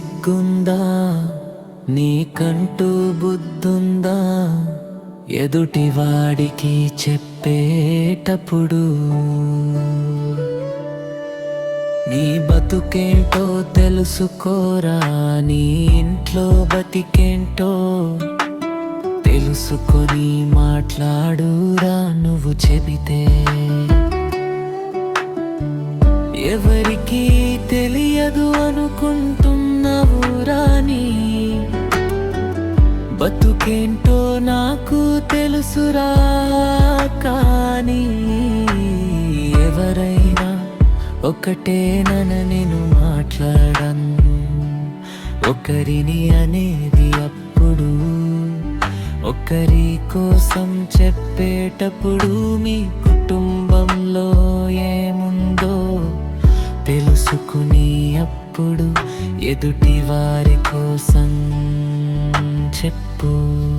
సిగ్గుందా? నీకంటూ బుద్ధుందా? ఎదుటివాడికి చెప్పేటప్పుడు నీ బతుకేంటో తెలుసుకోరా. నీ ఇంట్లో బతికేంటో తెలుసుకొని మాట్లాడురా. నువ్వు చెబితే ఎవరికీ తెలియదు అనుకుంటున్నావురా. నీ బతుకేంటో నాకు తెలుసురా. కానీ ఎవరైనా ఒకటేనన నేను మాట్లాడను. ఒకరిని అనేది అప్పుడు, ఒకరి కోసం చెప్పేటప్పుడు. మీ కుటుంబంలో ఏముందో తెలుసుకుని అప్పుడు ఎదుటి వారి కోసం చెప్పు.